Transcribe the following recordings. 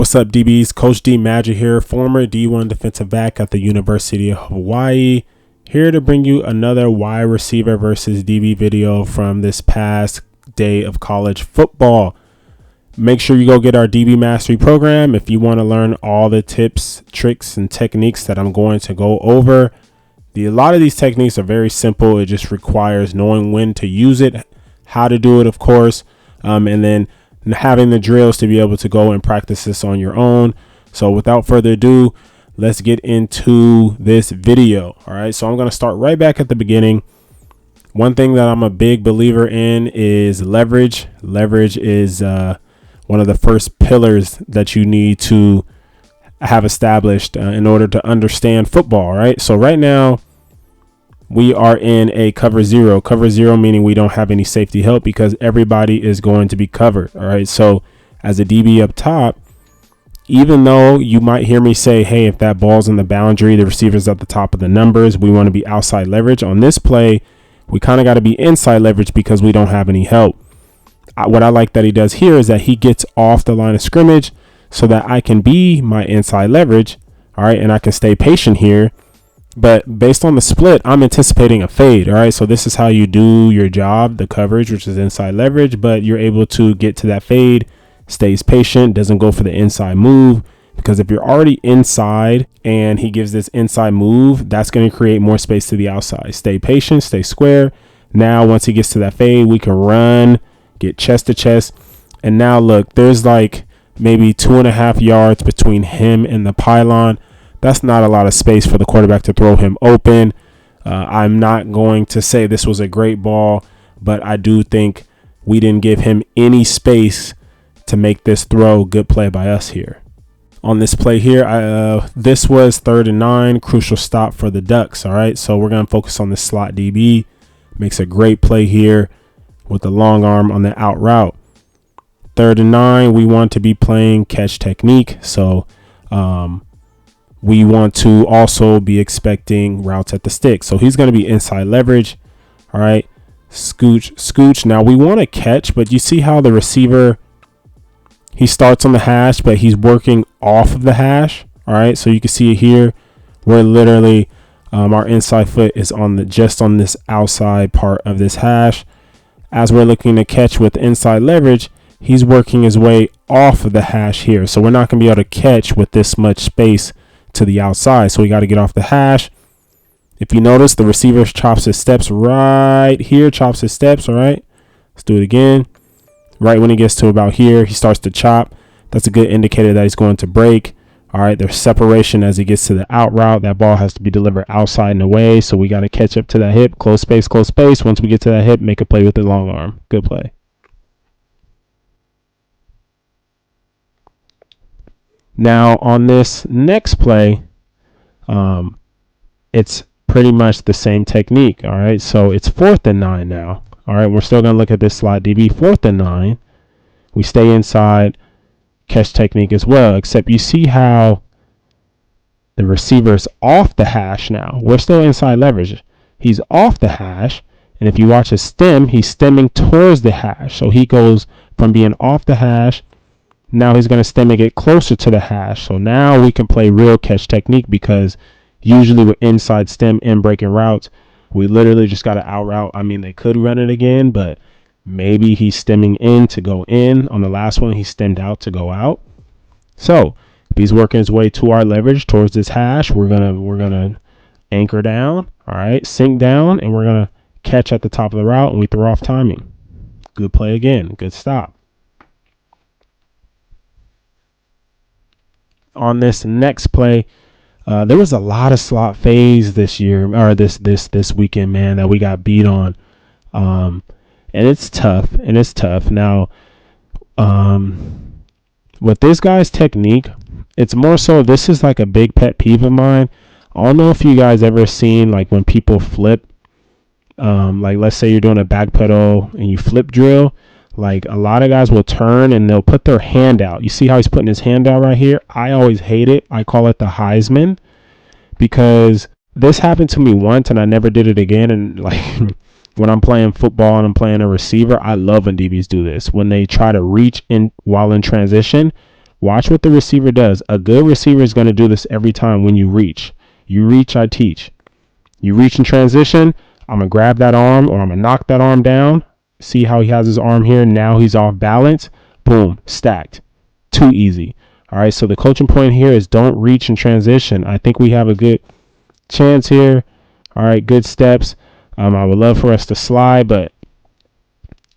What's up, DBs? Coach D Magic here, former D1 defensive back at the University of Hawaii, here to bring you another wide receiver versus DB video from this past day of college football. Make sure you go get our DB Mastery program if you want to learn all the tips, tricks, and techniques that I'm going to go over. A lot of these techniques are very simple. It just requires knowing when to use it, how to do it, of course, and then having the drills to be able to go and practice this on your own. So without further ado, let's get into this video. All right, so I'm going to start right back at the beginning. One thing that I'm a big believer in is leverage. Leverage is one of the first pillars that you need to have established in order to understand football. Right, so right now we are in a cover zero meaning we don't have any safety help because everybody is going to be covered. All right, so as a DB up top, even though you might hear me say, hey, if that ball's in the boundary, the receiver's at the top of the numbers, we want to be outside leverage. On this play, we kind of got to be inside leverage because we don't have any help. What I like that he does here is that he gets off the line of scrimmage so that I can be my inside leverage. All right, and I can stay patient here. But based on the split, I'm anticipating a fade. All right, so this is how you do your job, the coverage, which is inside leverage, but you're able to get to that fade, stays patient, doesn't go for the inside move, because if you're already inside and he gives this inside move, that's going to create more space to the outside. Stay patient, stay square. Now, once he gets to that fade, we can run, get chest to chest. And now look, there's like maybe 2.5 yards between him and the pylon. That's not a lot of space for the quarterback to throw him open. I'm not going to say this was a great ball, but I do think we didn't give him any space to make this throw. Good play by us here. On this play here, this was 3rd and 9, crucial stop for the Ducks. All right, so we're going to focus on the slot DB. Makes a great play here with the long arm on the out route. 3rd and 9, we want to be playing catch technique. So, we want to also be expecting routes at the stick. So he's going to be inside leverage. All right. Scooch. Now we want to catch, but you see how the receiver, he starts on the hash, but he's working off of the hash. All right. So you can see it here. We're literally, our inside foot is on just on this outside part of this hash. As we're looking to catch with inside leverage, he's working his way off of the hash here. So we're not going to be able to catch with this much space to the outside, so we got to get off the hash. If you notice, the receiver chops his steps right here, chops his steps. All right, let's do it again. Right when he gets to about here, he starts to chop. That's a good indicator that he's going to break. All right, there's separation as he gets to the out route. That ball has to be delivered outside and away, so we got to catch up to that hip. Close space. Once we get to that hip, make a play with the long arm. Good play. Now on this next play, it's pretty much the same technique. All right, so it's 4th and 9 now. All right, we're still going to look at this slot DB. 4th and 9. We stay inside, catch technique as well, except you see how the receiver's off the hash now. We're still inside leverage. He's off the hash, and if you watch his stem, he's stemming towards the hash. So he goes from being off the hash. Now he's going to stem and get closer to the hash. So now we can play real catch technique, because usually with inside stem and breaking routes, we literally just got to out route. I mean, they could run it again, but maybe he's stemming in to go in. On the last one, he stemmed out to go out. So if he's working his way to our leverage towards this hash, we're gonna anchor down. All right, sink down, and we're gonna catch at the top of the route, and we throw off timing. Good play again. Good stop. On this next play, there was a lot of slot phase this year, or this weekend, man, that we got beat on, and it's tough. Now, with this guy's technique, it's more so, this is like a big pet peeve of mine. I don't know if you guys ever seen, like, when people flip, like let's say you're doing a back pedal and you flip drill. Like, a lot of guys will turn and they'll put their hand out. You see how he's putting his hand out right here? I always hate it. I call it the Heisman, because this happened to me once and I never did it again. And like when I'm playing football and I'm playing a receiver, I love when DBs do this. When they try to reach in while in transition, Watch what the receiver does. A good receiver is going to do this every time when you reach. You reach, I teach. You reach in transition, I'm going to grab that arm or I'm going to knock that arm down. See how he has his arm here? Now he's off balance. Boom, stacked. Too easy. All right, so the coaching point here is don't reach in transition. I think we have a good chance here. All right, good steps. I would love for us to slide, but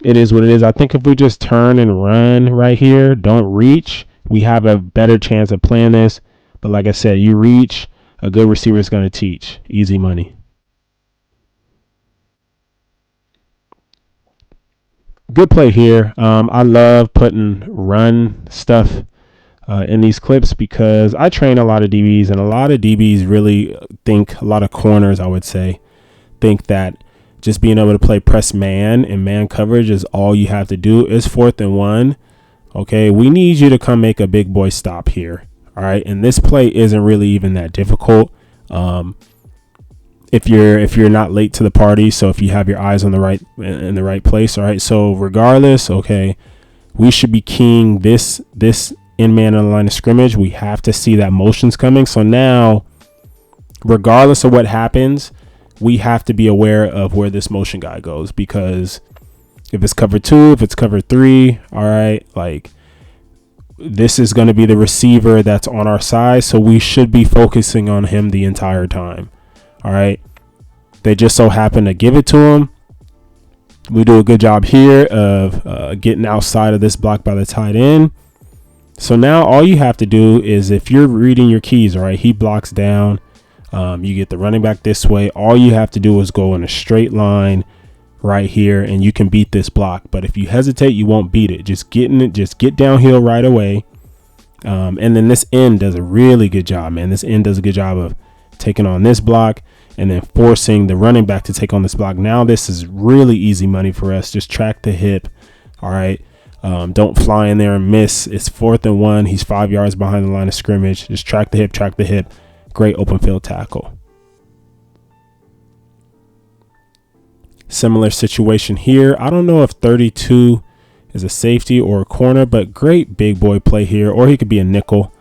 it is what it is. I think if we just turn and run right here, don't reach, we have a better chance of playing this. But like I said, you reach, a good receiver is going to teach. Easy money. Good play here. I love putting run stuff in these clips because I train a lot of DBs, and a lot of DBs really think, a lot of corners, I would say, think that just being able to play press man and man coverage is all you have to do. Is 4th and 1. Okay, we need you to come make a big boy stop here. All right, and this play isn't really even that difficult. If you're not late to the party, so if you have your eyes on the right in the right place, all right. So regardless, okay, we should be keying this in man on the line of scrimmage. We have to see that motion's coming. So now, regardless of what happens, we have to be aware of where this motion guy goes, because if it's cover 2, if it's cover 3, all right, like this is going to be the receiver that's on our side. So we should be focusing on him the entire time. All right. They just so happen to give it to him. We do a good job here of getting outside of this block by the tight end. So now all you have to do is, if you're reading your keys, all right, he blocks down. You get the running back this way. All you have to do is go in a straight line right here, and you can beat this block. But if you hesitate, you won't beat it. Just get downhill right away. And then this end does a really good job, man. This end does a good job of taking on this block and then forcing the running back to take on this block. Now this is really easy money for us. Just track the hip. All right. Don't fly in there and miss. It's 4th and 1. He's 5 yards behind the line of scrimmage. Just track the hip. Great open field tackle. Similar situation here. I don't know if 32 is a safety or a corner, but great big boy play here, or he could be a nickel.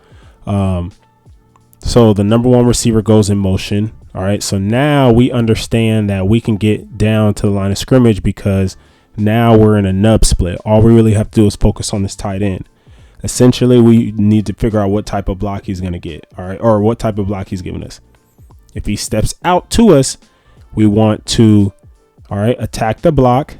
So the number 1 receiver goes in motion. All right. So now we understand that we can get down to the line of scrimmage because now we're in a nub split. All we really have to do is focus on this tight end. Essentially, we need to figure out what type of block he's going to get. All right. Or what type of block he's giving us. If he steps out to us, we want to, all right, attack the block.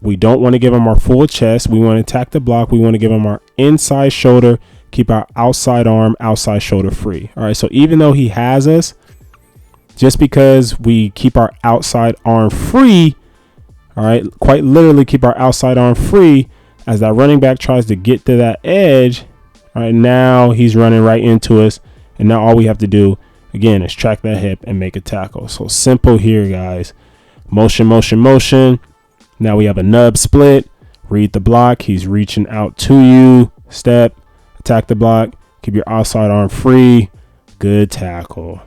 We don't want to give him our full chest. We want to attack the block. We want to give him our inside shoulder, keep our outside arm, outside shoulder free. All right. So even though he has us, just because we keep our outside arm free, all right, quite literally keep our outside arm free, as that running back tries to get to that edge. All right, now he's running right into us. And now all we have to do, again, is track that hip and make a tackle. So simple here, guys. Motion. Now we have a nub split. Read the block. He's reaching out to you. Step. Attack the block. Keep your outside arm free. Good tackle.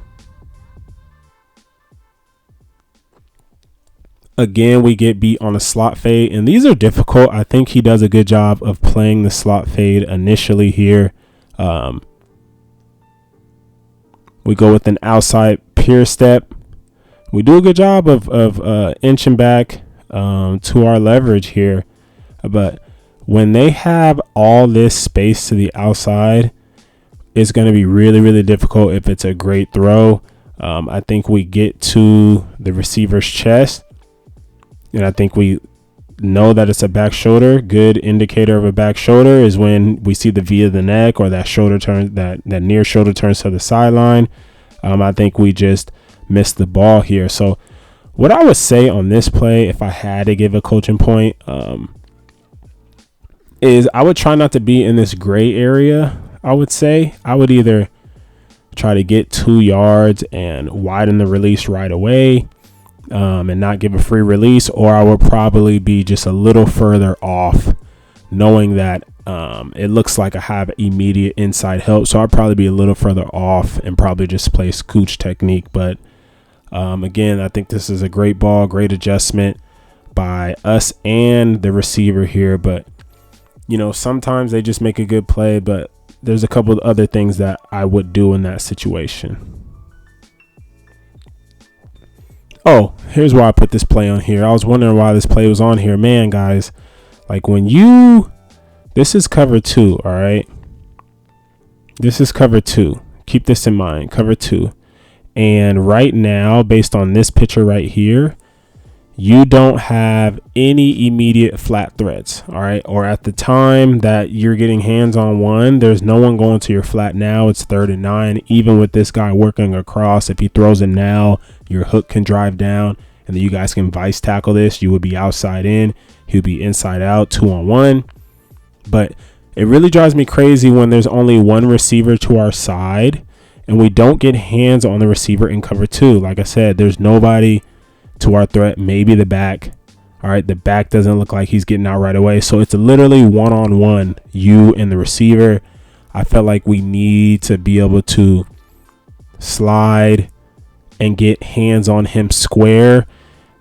Again, we get beat on a slot fade, and these are difficult. I think he does a good job of playing the slot fade initially here. We go with an outside pure step. We do a good job of inching back to our leverage here. But when they have all this space to the outside, it's going to be really, really difficult if it's a great throw. I think we get to the receiver's chest, and I think we know that it's a back shoulder. Good indicator of a back shoulder is when we see the V of the neck, or that shoulder turn, that near shoulder turns to the sideline. I think we just missed the ball here. So what I would say on this play, if I had to give a coaching point, is I would try not to be in this gray area. I would say I would either try to get 2 yards and widen the release right away, and not give a free release, or I would probably be just a little further off, knowing that it looks like I have immediate inside help. So I'd probably be a little further off and probably just play scooch technique. But again, I think this is a great ball, great adjustment by us and the receiver here. But, you know, sometimes they just make a good play, but there's a couple of other things that I would do in that situation. Oh, here's why I put this play on here. I was wondering why this play was on here. Man, guys, like this is cover 2, all right? This is cover 2. Keep this in mind, cover 2. And right now, based on this picture right here, you don't have any immediate flat threats, all right? Or at the time that you're getting hands on one, there's no one going to your flat now. It's 3rd and 9. Even with this guy working across, if he throws it now, your hook can drive down, and then you guys can vice tackle this. You would be outside in. He would be inside out, 2-on-1. But it really drives me crazy when there's only one receiver to our side, and we don't get hands on the receiver in cover 2. Like I said, there's nobody to our threat, maybe the back. All right, the back doesn't look like he's getting out right away. So it's literally one-on-one, you and the receiver. I felt like we need to be able to slide and get hands on him square.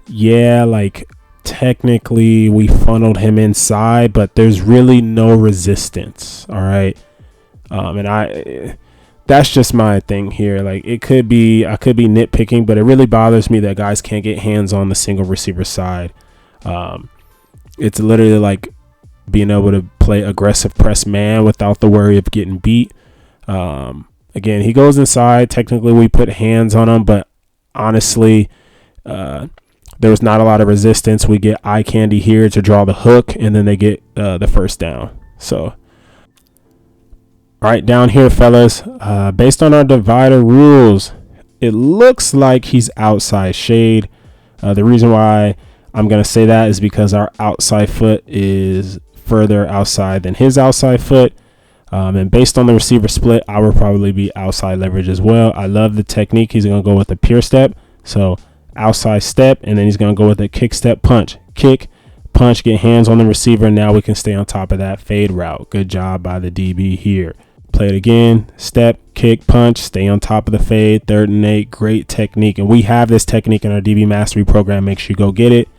Yeah, like technically we funneled him inside, but there's really no resistance. All right. And that's just my thing here. Like I could be nitpicking, but it really bothers me that guys can't get hands on the single receiver side. It's literally like being able to play aggressive press man without the worry of getting beat. Again, he goes inside. Technically we put hands on him, but honestly, there was not a lot of resistance. We get eye candy here to draw the hook, and then they get the first down. So all right, down here, fellas, based on our divider rules, it looks like he's outside shade. The reason why I'm going to say that is because our outside foot is further outside than his outside foot. And based on the receiver split, I would probably be outside leverage as well. I love the technique. He's going to go with a pure step. So outside step, and then he's going to go with a kick step punch. Kick, punch, get hands on the receiver. Now we can stay on top of that fade route. Good job by the DB here. Play it again. Step, kick, punch, stay on top of the fade. 3rd and 8. Great technique. And we have this technique in our DB mastery program. Make sure you go get it.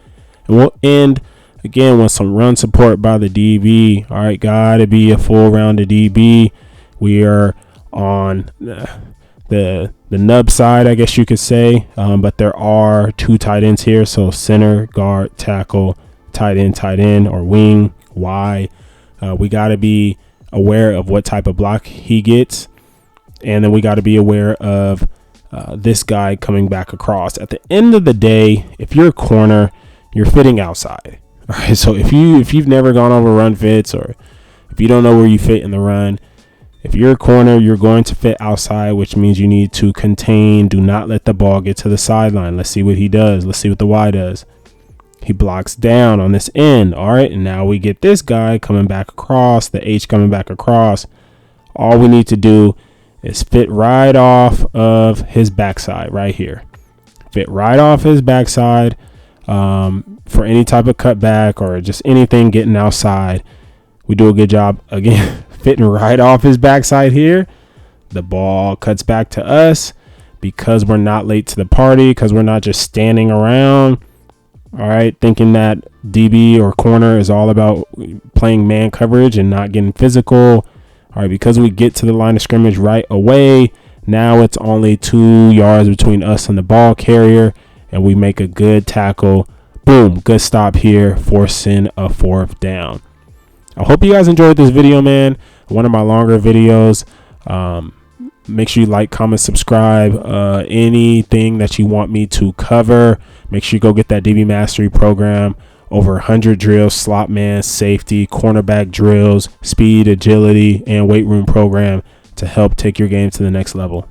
And we'll end again with some run support by the DB. All right, gotta be a full round of DB. We are on the nub side, I guess you could say. But there are 2 tight ends here. So center, guard, tackle, tight end, or wing, Y. We gotta be aware of what type of block he gets, and then we got to be aware of this guy coming back across. At the end of the day, if you're a corner, you're fitting outside. All right, so if you've never gone over run fits, or if you don't know where you fit in the run, if you're a corner, you're going to fit outside, which means you need to contain. Do not let the ball get to the sideline. Let's see what he does. Let's see what the Y does. He blocks down on this end. All right, and now we get this guy coming back across, the H coming back across. All we need to do is fit right off of his backside right here. Fit right off his backside for any type of cutback or just anything getting outside. We do a good job, again, fitting right off his backside here. The ball cuts back to us because we're not late to the party, because we're not just standing around. All right, thinking that DB or corner is all about playing man coverage and not getting physical. All right, because we get to the line of scrimmage right away, now it's only 2 yards between us and the ball carrier, and we make a good tackle. Boom, good stop here, forcing a 4th down. I hope you guys enjoyed this video, man. One of my longer videos. Make sure you like, comment, subscribe. Anything that you want me to cover, make sure you go get that DB Mastery program. Over 100 drills, slot man, safety, cornerback drills, speed, agility, and weight room program to help take your game to the next level.